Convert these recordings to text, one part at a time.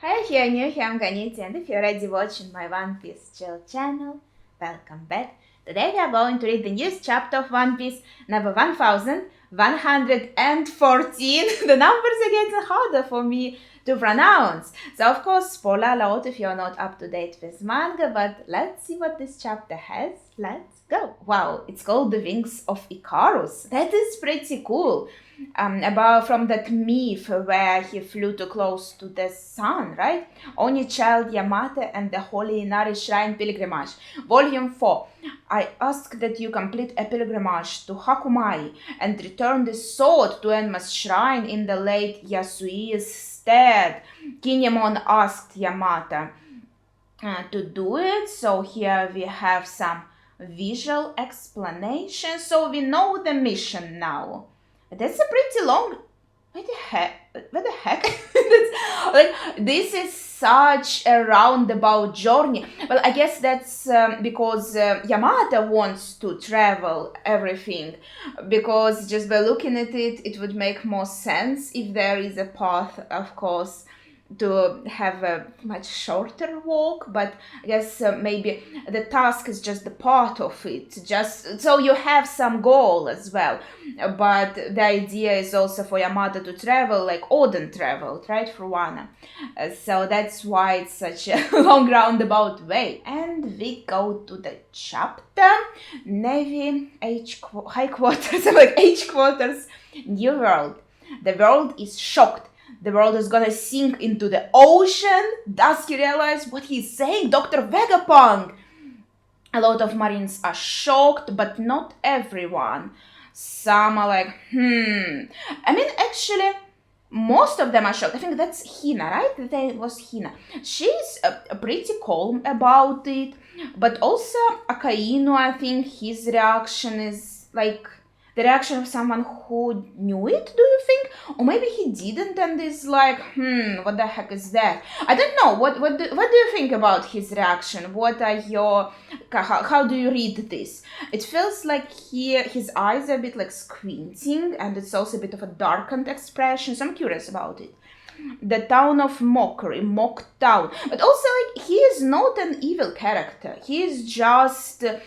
Hi, if you're new here, I'm Ganiti, and if you're already watching my One Piece Chill channel, welcome back. Today we are going to read the newest chapter of One Piece, number 1114. The numbers are getting harder for me to pronounce. So, of course, spoiler alert if you're not up to date with manga, but let's see what this chapter has. Let's go. Wow, it's called The Wings of Icarus. That is pretty cool. About from that myth where he flew too close to the sun, right? Only Child Yamata and the Holy Inari Shrine Pilgrimage, Volume 4. I ask that you complete a pilgrimage to Hakumai and return the sword to Enma's shrine in the late Yasui's stead. Kinemon asked Yamata to do it, so here we have some visual explanation, so we know the mission now. That's a pretty long. What the heck? This is such a roundabout journey. Well, I guess that's because Yamata wants to travel everything. Because just by looking at it, it would make more sense if there is a path, of course, to have a much shorter walk, but I guess maybe the task is just the part of it, just so you have some goal as well. But the idea is also for Yamata to travel like Odin traveled, right, for Wano. So that's why it's such a long roundabout way. And we go to the chapter Navy High Quarters, like H Quarters, New World. The world is shocked. The world is gonna sink into the ocean. Does he realize what he's saying? Dr. Vegapunk! A lot of Marines are shocked, but not everyone. Some are like, I mean, actually, most of them are shocked. I think that's Hina, right? That was Hina. She's pretty calm about it. But also, Akainu, I think his reaction is like the reaction of someone who knew it, do you think? Or maybe he didn't and is like, what the heck is that? I don't know. What do you think about his reaction? What are your... How do you read this? It feels like his eyes are a bit like squinting, and it's also a bit of a darkened expression, so I'm curious about it. The town of mockery, mock town. But also, like, he is not an evil character. He is just a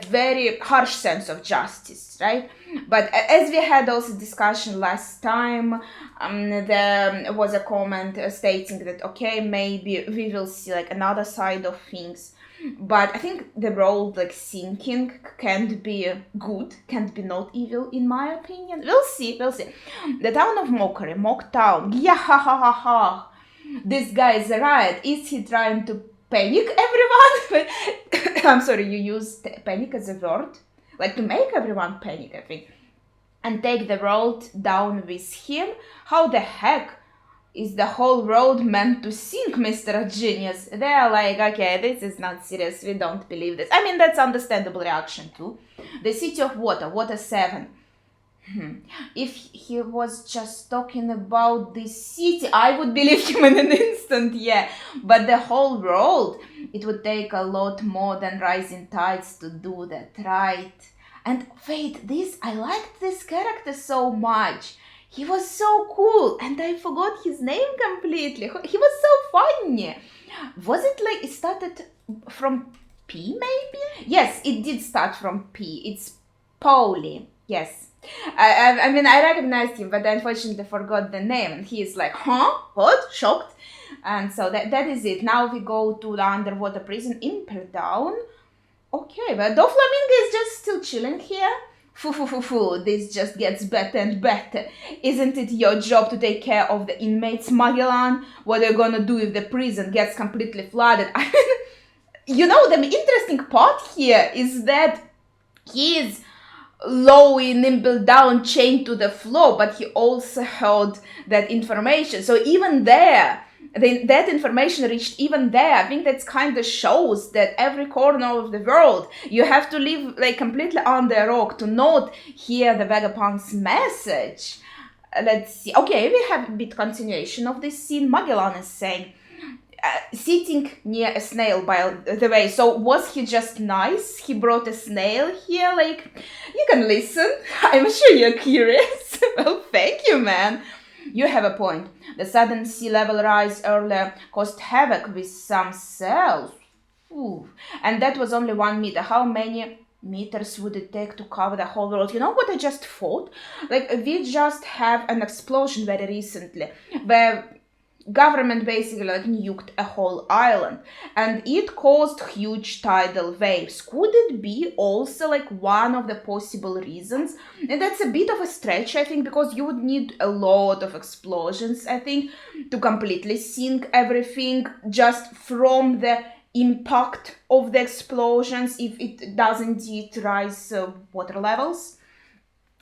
very harsh sense of justice, right? But as we had also discussion last time, there was a comment stating that, okay, maybe we will see like another side of things. But I think the world like sinking can't be good, can't be not evil in my opinion. We'll see. The town of mockery, mock town. Yeah, ha ha ha ha. This guy is a riot. Is he trying to panic everyone? I'm sorry, you used panic as a word? Like to make everyone panic, I think. And take the world down with him? How the heck is the whole world meant to sink, Mr. Genius? They're like, okay, this is not serious, we don't believe this. I mean, that's understandable reaction too. The City of Water 7. If he was just talking about this city, I would believe him in an instant, yeah. But the whole world, it would take a lot more than rising tides to do that, right? And wait, I liked this character so much. He was so cool, and I forgot his name completely. He was so funny. Was it like it started from P, maybe? Yes, it did start from P. It's Paulie. Yes. I mean, I recognized him, but I unfortunately forgot the name. And he is like, huh? What? Shocked? And so that is it. Now we go to the underwater prison in Perdown. Okay, but Doflamingo is just still chilling here. This just gets better and better. Isn't it your job to take care of the inmates, Magellan? What are you gonna do if the prison gets completely flooded? I mean, you know, the interesting part here is that he is low, nimble down, chained to the floor, but he also held that information. So even there, that information reached even there. I think that kind of shows that every corner of the world, you have to live like completely under a rock to not hear the Vegapunk's message. Let's see. Okay, we have a bit continuation of this scene. Magellan is saying, sitting near a snail, by the way. So was he just nice? He brought a snail here? Like, you can listen. I'm sure you're curious. Well, thank you, man. You have a point. The sudden sea level rise earlier caused havoc with some cells. Ooh. And that was only 1 meter. How many meters would it take to cover the whole world? You know what I just thought? Like, we just have an explosion very recently where government basically like nuked a whole island, and it caused huge tidal waves. Could it be also like one of the possible reasons? And that's a bit of a stretch, I think, because you would need a lot of explosions, I think, to completely sink everything just from the impact of the explosions if it does indeed rise water levels.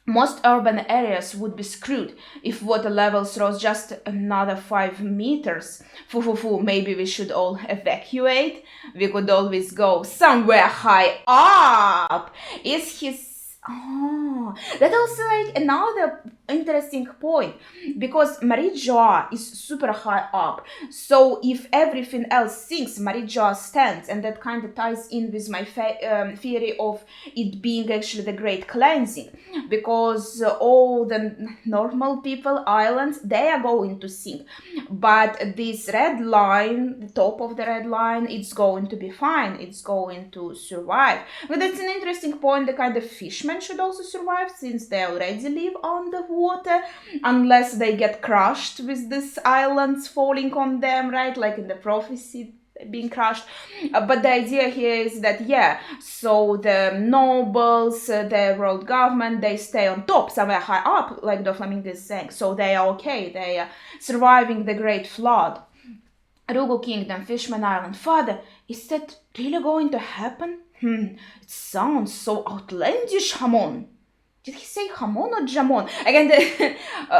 Most urban areas would be screwed if water levels rose just another 5 meters. Maybe we should all evacuate. We could always go somewhere high up. Is his Oh, that also like another interesting point, because Marie Joa is super high up. So if everything else sinks, Marie Joa stands, and that kind of ties in with my theory of it being actually the Great Cleansing, because all the normal people, islands, they are going to sink, but this red line, the top of the red line, it's going to be fine. It's going to survive. But that's an interesting point. The kind of fishmen should also survive, since they already live on the water, unless they get crushed with these islands falling on them, right? Like in the prophecy, being crushed. But the idea here is that, yeah, so the nobles, the world government, they stay on top, somewhere high up, like Doflamingo is saying. So they are okay. They are surviving the Great Flood. Rugo Kingdom, Fishman Island. Father, is that really going to happen? It sounds so outlandish, Hamon. Did he say Hamon or Jamon? Again,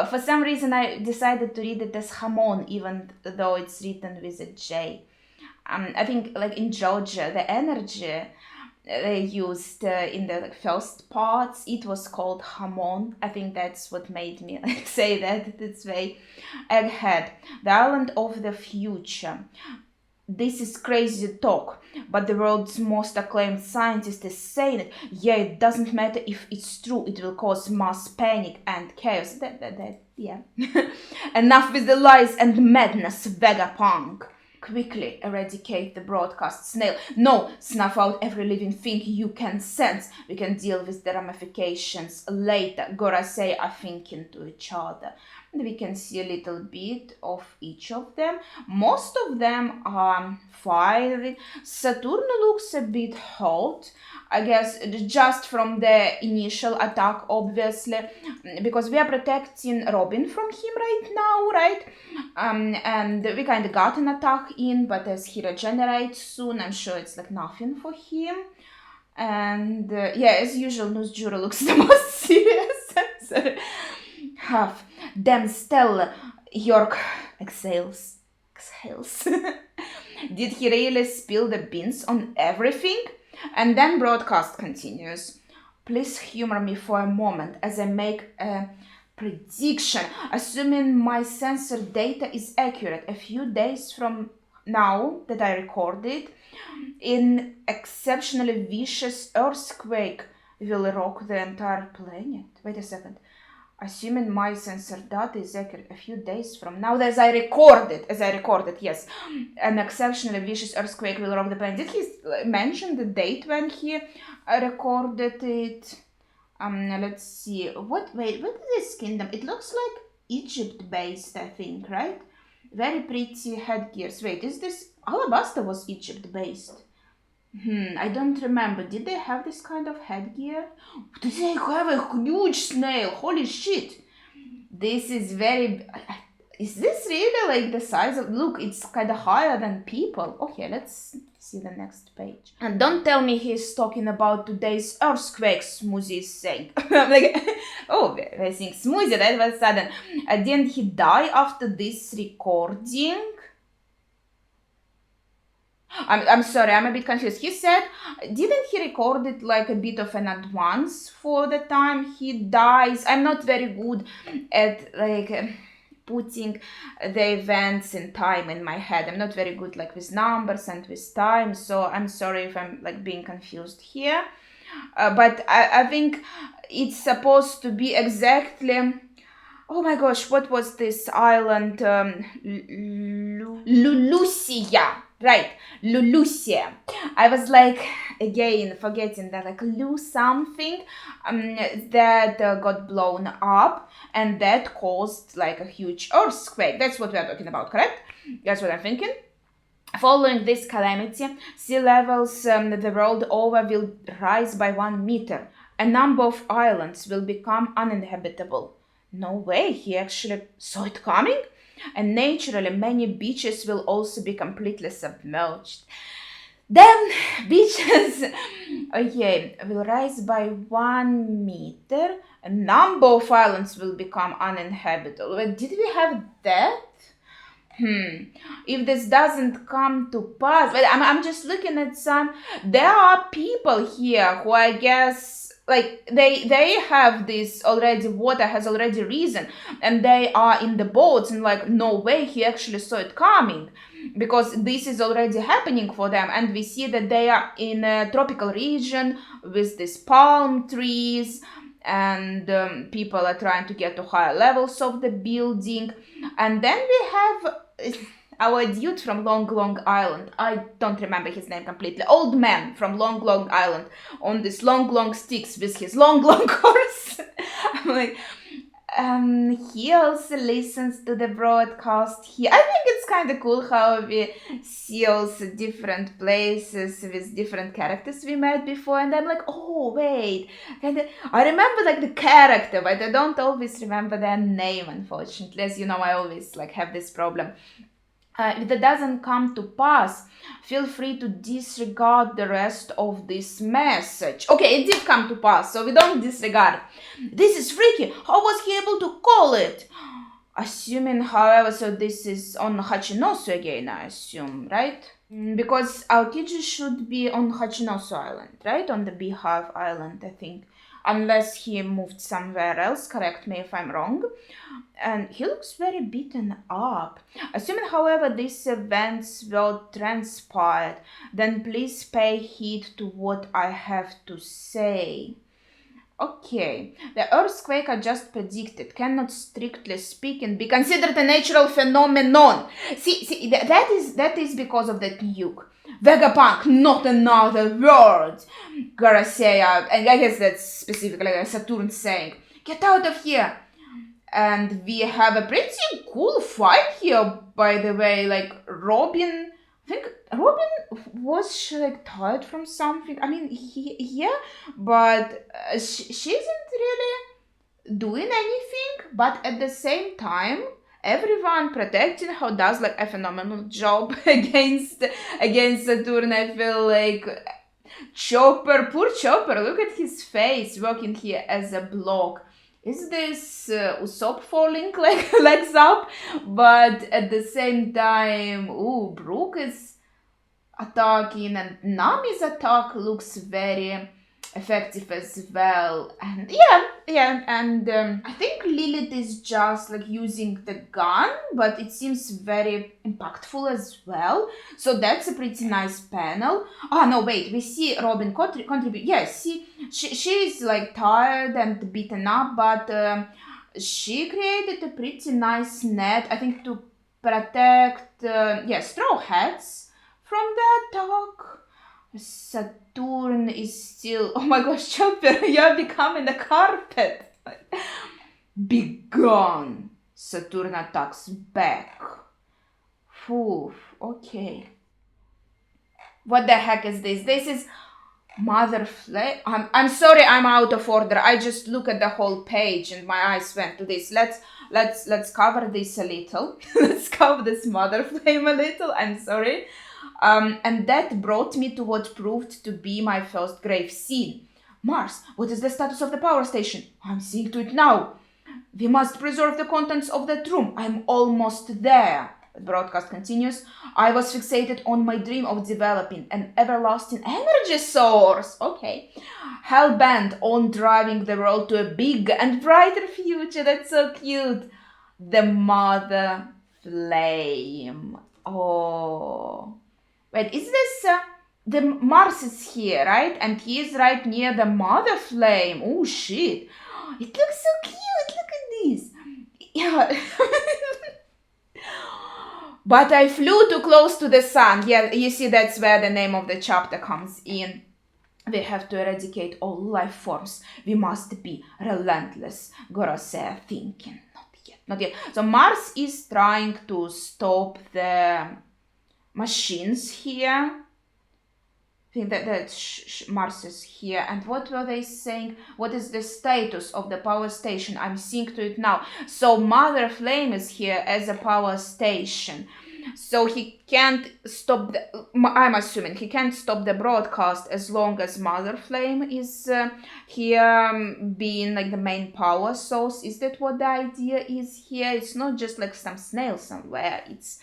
for some reason I decided to read it as Hamon, even though it's written with a J. I think like in Georgia, the energy they used in the first parts, it was called Hamon. I think that's what made me say that this way. Egghead, the island of the future. This is crazy talk, but the world's most acclaimed scientist is saying it. Yeah, it doesn't matter if it's true, it will cause mass panic and chaos. Yeah. Enough with the lies and madness, Vegapunk. Quickly eradicate the broadcast snail. No, snuff out every living thing you can sense. We can deal with the ramifications later. Gorasei are thinking to each other. We can see a little bit of each of them. Most of them are fiery. Saturn looks a bit hot, I guess, just from the initial attack, obviously, because we are protecting Robin from him right now, right? And we kind of got an attack in, but as he regenerates soon, I'm sure it's like nothing for him. And yeah, as usual, Nuzjura looks the most serious. Sorry. Half. Damn, Stella. York exhales. Did he really spill the beans on everything? And then broadcast continues. Please humor me for a moment as I make a prediction. Assuming my sensor data is accurate, a few days from now that I recorded, an exceptionally vicious earthquake will rock the entire planet. Wait a second. Assuming my sensor data is accurate, a few days from now, as I recorded, yes, an exceptionally vicious earthquake will rock the planet. Did he mention the date when he recorded it? Let's see. What is this kingdom? It looks like Egypt-based, I think, right? Very pretty headgears. Wait, is this... Alabasta was Egypt-based. I don't remember. Did they have this kind of headgear? Did they have a huge snail? Holy shit! This is very... Is this really like the size of... Look, it's kind of higher than people. Okay, let's see the next page. And don't tell me he's talking about today's earthquake, Smoothie is saying. I'm like, oh, I think Smoothie, that was sudden. Didn't he die after this recording? I'm sorry, I'm a bit confused. He said, didn't he record it like a bit of an advance for the time he dies? I'm not very good at like putting the events in time in my head. I'm not very good like with numbers and with time, so I'm sorry if I'm like being confused here. But I think it's supposed to be exactly Oh my gosh, what was this island? Lulusia. Right, Lulusia. I was like, again, forgetting that, like, Lu something that got blown up and that caused like a huge earthquake. That's what we are talking about, correct? That's what I'm thinking. Following this calamity, sea levels the world over will rise by 1 meter. A number of islands will become uninhabitable. No way, he actually saw it coming? And naturally, many beaches will also be completely submerged. Then, beaches, okay, will rise by 1 meter. A number of islands will become uninhabitable. Wait, did we have that? If this doesn't come to pass, but I'm just looking at some, there are people here who I guess like they have this already, water has already risen and they are in the boats and like no way he actually saw it coming, because this is already happening for them, and we see that they are in a tropical region with these palm trees, and people are trying to get to higher levels of the building. And then we have our dude from Long Long Island. I don't remember his name completely. Old man from Long Long Island on this long sticks with his long horse. I'm like, he also listens to the broadcast here. I think it's kind of cool how we see also different places with different characters we met before, and I'm like, oh wait, I remember like the character, but I don't always remember their name, unfortunately. As you know, I always like have this problem. If that doesn't come to pass, feel free to disregard the rest of this message. Okay, it did come to pass, so we don't disregard. This is freaky. How was he able to call it? Assuming, however, so this is on Hachinosu again, I assume, right? Because Aokiji should be on Hachinosu Island, right? On the Beehive Island, I think. Unless he moved somewhere else, correct me if I'm wrong. And he looks very beaten up. Assuming, however, these events will transpire, then please pay heed to what I have to say. Okay, the earthquake I just predicted cannot, strictly speaking, be considered a natural phenomenon. See, that is because of that nuke. Vegapunk, not another word. Garcia, and I guess that's specifically Saturn saying, get out of here. And we have a pretty cool fight here, by the way. Like Robin, I think Robin was like tired from something. I mean, yeah, but she isn't really doing anything. But at the same time, everyone protecting her does like a phenomenal job against Saturn. I feel like poor Chopper, look at his face working here as a block. Is this Usopp falling legs up? But at the same time, Brook is attacking, and Nami's attack looks very effective as well. And I think Lilith is just like using the gun, but it seems very impactful as well. So that's a pretty nice panel. Oh no, wait, we see Robin contribute. Yes, she's like tired and beaten up, but she created a pretty nice net, I think, to protect Straw Hats from the attack. Saturn is still... Oh my gosh, Chopper, you're becoming a carpet. Be gone. Saturn attacks back. Phew, okay. What the heck is this? This is Mother Flame. I'm sorry, I'm out of order. I just look at the whole page and my eyes went to this. Let's cover this a little. Let's cover this Mother Flame a little. I'm sorry. And that brought me to what proved to be my first grave scene. Mars, what is the status of the power station? I'm seeing to it now. We must preserve the contents of that room. I'm almost there. The broadcast continues. I was fixated on my dream of developing an everlasting energy source. Okay. Hell-bent on driving the world to a big and brighter future. That's so cute. The Mother Flame. Oh. Wait, is this... the Mars is here, right? And he is right near the Mother Flame. Oh, shit. It looks so cute. Look at this. Yeah. But I flew too close to the sun. Yeah, you see, that's where the name of the chapter comes in. We have to eradicate all life forms. We must be relentless. Gorosei thinking. Not yet, not yet. So Mars is trying to stop the machines here. I think that Mars is here. And what were they saying? What is the status of the power station? I'm seeing to it now. So Mother Flame is here as a power station. So he can't stop I'm assuming he can't stop the broadcast as long as Mother Flame is here, being like the main power source. Is that what the idea is here? It's not just like some snail somewhere. It's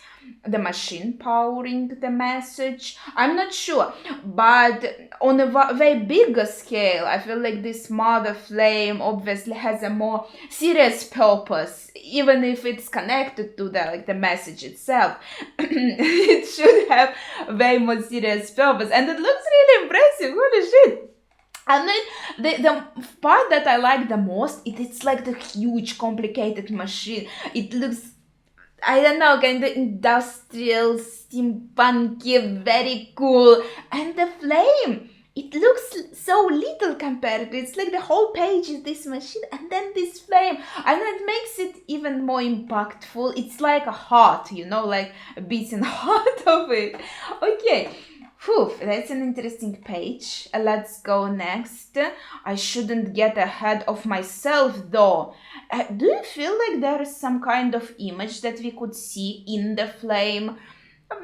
the machine powering the message. I'm not sure, but on a very bigger scale, I feel like this Mother Flame obviously has a more serious purpose, even if it's connected to the message itself. It should have a very more serious purpose, and it looks really impressive. Holy shit! And then the part that I like the most, it's like the huge complicated machine. It looks, I don't know, kind of industrial, steampunky, very cool. And the flame, it looks so little compared to it. It's like the whole page is this machine and then this flame. And it makes it even more impactful. It's like a heart, like a beating heart of it. Okay. Whew, that's an interesting page. Let's go next. I shouldn't get ahead of myself though. Do you feel like there is some kind of image that we could see in the flame?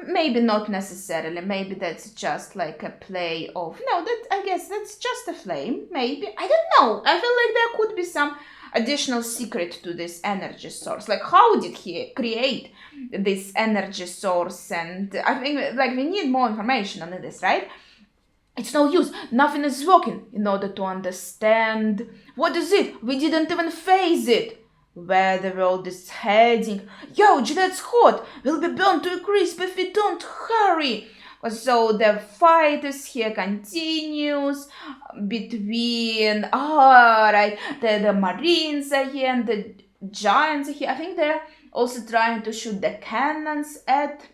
Maybe not necessarily. Maybe that's just like a play of... No, I guess that's just a flame. Maybe. I don't know. I feel like there could be some additional secret to this energy source. Like, how did he create this energy source? And I think we need more information on this, right? It's no use. Nothing is working in order to understand. What is it? We didn't even face it. Where the world is heading. Yo, that's hot. We'll be burned to a crisp if we don't hurry. So the fight is here continues between the Marines are here and the Giants are here. I think they're also trying to shoot the cannons at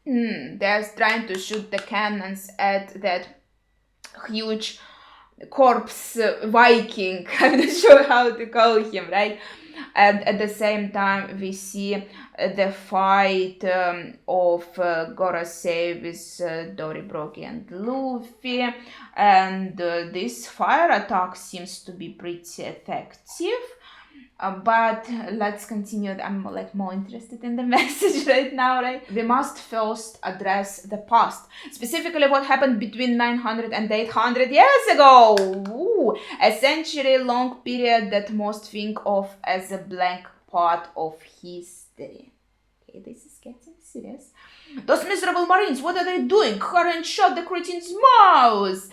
they're trying to shoot the cannons at that huge corpse Viking. I'm not sure how to call him, right? And at the same time, we see the fight of Gorosei with Dory, Broggy, and Luffy. And this fire attack seems to be pretty effective. But let's continue. I'm more interested in the message right now, right? We must first address the past. Specifically what happened between 900 and 800 years ago. Ooh, a century-long period that most think of as a blank part of history. Okay, this is getting serious. Those miserable Marines, what are they doing? Hurry and shut the cretin's mouth!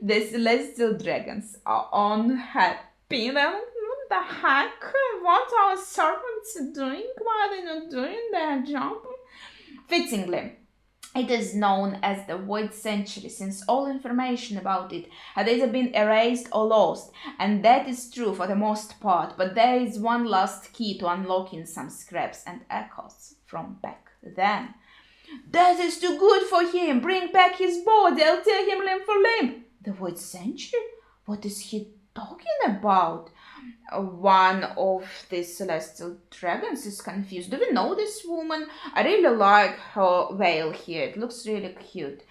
The Celestial Dragons are unhappy. What the heck? What are our servants doing? Why are they not doing their job? Fittingly, it is known as the Void Century since all information about it had either been erased or lost, and that is true for the most part, but there is one last key to unlocking some scraps and echoes from back then. That is too good for him! Bring back his body! I'll tear him limb for limb! The Void Century? What is he talking about? One of the Celestial Dragons is confused. Do we know this woman? I really like her veil here. It looks really cute.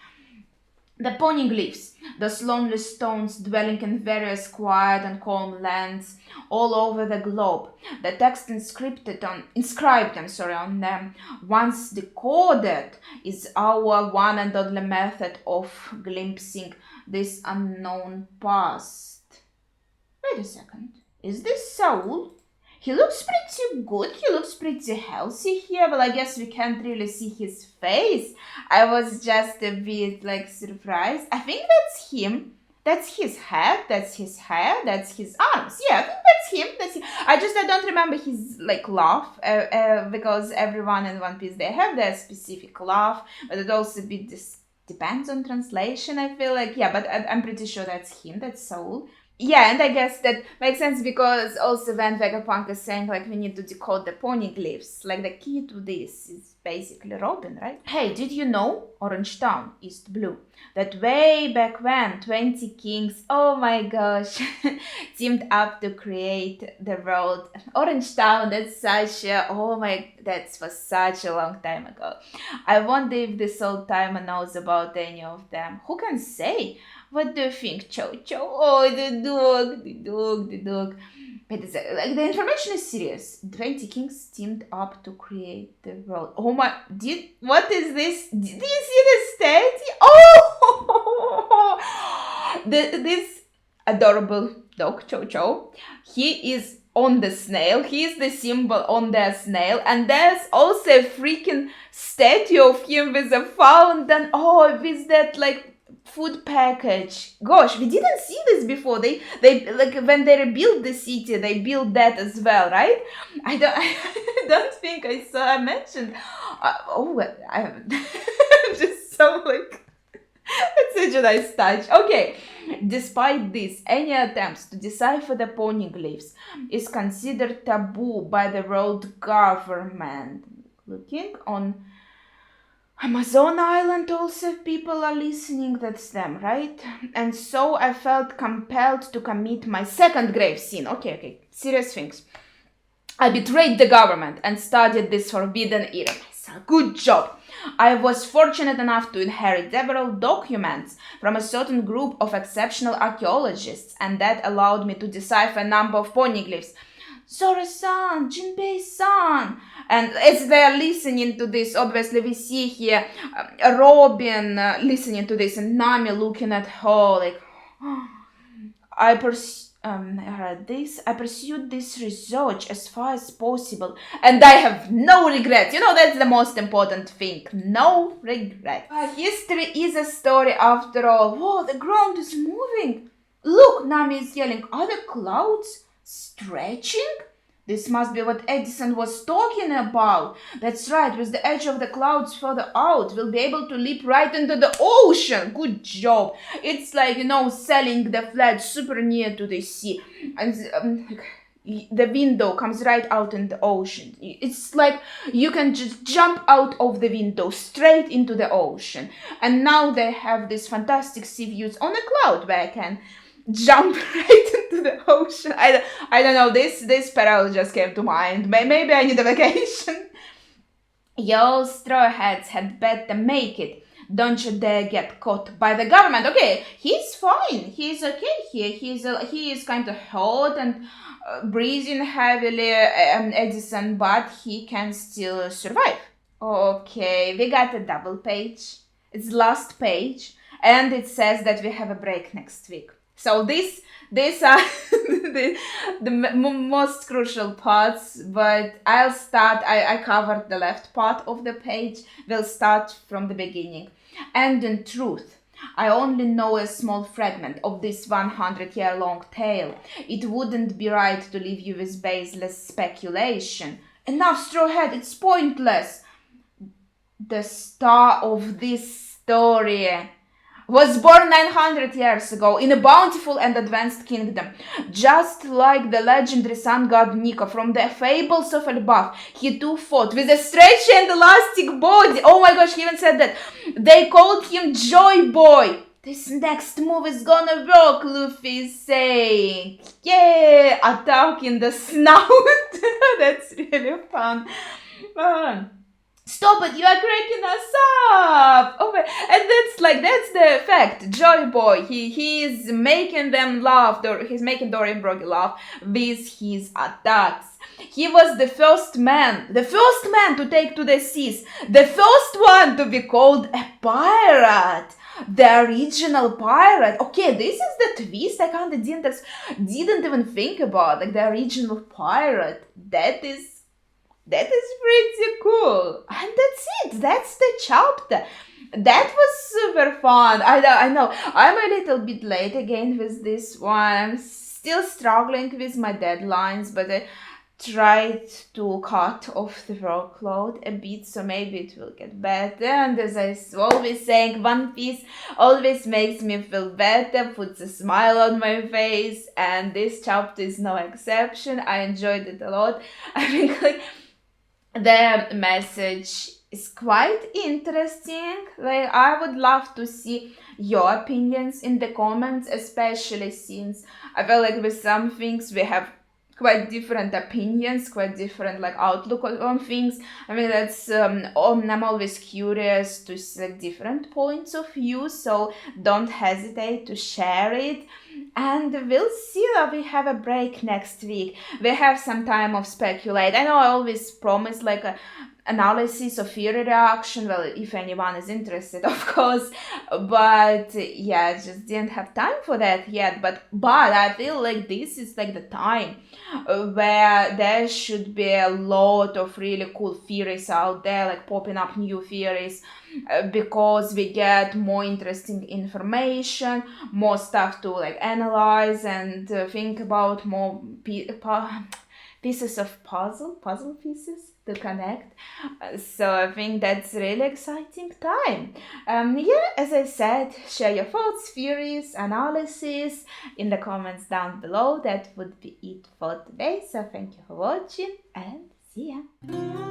The Poneglyphs, those lonely stones dwelling in various quiet and calm lands all over the globe. The text inscribed on them, once decoded, is our one and only method of glimpsing this unknown past. Wait a second. Is this Saul? He looks pretty good. He looks pretty healthy here. Well, I guess we can't really see his face. I was just a bit surprised. I think that's him. That's his head. That's his hair. That's his arms. Yeah, I think that's him. That's him. I don't remember his laugh because everyone in One Piece, they have their specific laugh, but it also depends on translation. I feel like, yeah, but I'm pretty sure that's him. That's Saul. Yeah, and I guess that makes sense because also when Vegapunk is saying like we need to decode the poneglyphs, like the key to this is basically Robin, right? Hey, did you know Orange Town, East Blue? That way back when 20 kings, oh my gosh, teamed up to create the world. Orange Town, that was such a long time ago. I wonder if this old timer knows about any of them. Who can say? What do you think, Chow Chow? Oh, the dog. But like the information is serious. 20 kings teamed up to create the world. Oh my! What is this? Did you see the statue? Oh, this adorable dog, Chow Chow. He is on the snail. He is the symbol on the snail, and there's also a freaking statue of him with a fountain. Oh, with that like food package. Gosh, we didn't see this before. They like when they rebuilt the city, they built that as well, right? I don't think I saw I mentioned. I haven't. Just so like it's such a nice touch. Okay. Despite this, any attempts to decipher the poneglyphs is considered taboo by the world government. Looking on Amazon Island also people are listening, that's them, right? And so I felt compelled to commit my second grave sin. Okay, serious things. I betrayed the government and studied this forbidden era. Good job. I was fortunate enough to inherit several documents from a certain group of exceptional archaeologists, and that allowed me to decipher a number of poneglyphs. Sora-san, Jinbei-san. And as they're listening to this, obviously we see here Robin listening to this and Nami looking at her like, I pursued this research as far as possible, and I have no regret. You know, that's the most important thing. No regret. History is a story after all. Whoa, the ground is moving. Look, Nami is yelling. Are the clouds stretching? This must be what Edison was talking about. That's right, with the edge of the clouds further out, we'll be able to leap right into the ocean. Good job. It's like, sailing the flag super near to the sea. And the window comes right out in the ocean. It's like you can just jump out of the window straight into the ocean. And now they have these fantastic sea views on a cloud where I can jump right into the ocean. I don't know, this parallel just came to mind. Maybe I need a vacation. Yo, straw hats had better make it. Don't you dare get caught by the government. Okay, he's fine. He's okay here. He is kind of hot and breathing heavily, Edison, but he can still survive. Okay, we got a double page. It's last page, and it says that we have a break next week. So these are the most crucial parts, but I'll start, I covered the left part of the page, we'll start from the beginning. And in truth, I only know a small fragment of this 100-year-long tale. It wouldn't be right to leave you with baseless speculation. Enough, Strawhead, it's pointless. The star of this story was born 900 years ago in a bountiful and advanced kingdom. Just like the legendary sun god Nika from the fables of Elbaf, he too fought with a stretchy and elastic body. Oh my gosh, he even said that. They called him Joy Boy. This next move is gonna work, Luffy is saying. Yeah, attacking the snout. That's really fun. Stop it, you are cracking us up! Oh my, and that's the effect. Joy Boy, he is making them laugh, he's making Dory and Broggy laugh with his attacks. He was the first man to take to the seas, the first one to be called a pirate. The original pirate. Okay, this is the twist I kind of didn't even think about. Like the original pirate. That is pretty cool. And that's it. That's the chapter. That was super fun. I know. I'm a little bit late again with this one. I'm still struggling with my deadlines, but tried to cut off the workload a bit, so maybe it will get better. And as I always saying, One Piece always makes me feel better, puts a smile on my face, and this chapter is no exception. I enjoyed it a lot. I think like the message is quite interesting. Like, I would love to see your opinions in the comments, especially since I feel like with some things we have quite different opinions, quite different like outlook on things. I mean, that's I'm always curious to see like, different points of view, so don't hesitate to share it. And we'll see that we have a break next week. We have some time of speculate. I know I always promise like a analysis of theory reaction. Well, if anyone is interested, of course. But yeah, I just didn't have time for that yet. But I feel like this is like the time where there should be a lot of really cool theories out there, like popping up new theories, because we get more interesting information, more stuff to like analyze and think about, more pieces of puzzle pieces to connect. So I think that's really exciting time. Yeah, as I said, share your thoughts, theories, analysis in the comments down below. That would be it for today. So thank you for watching and see ya.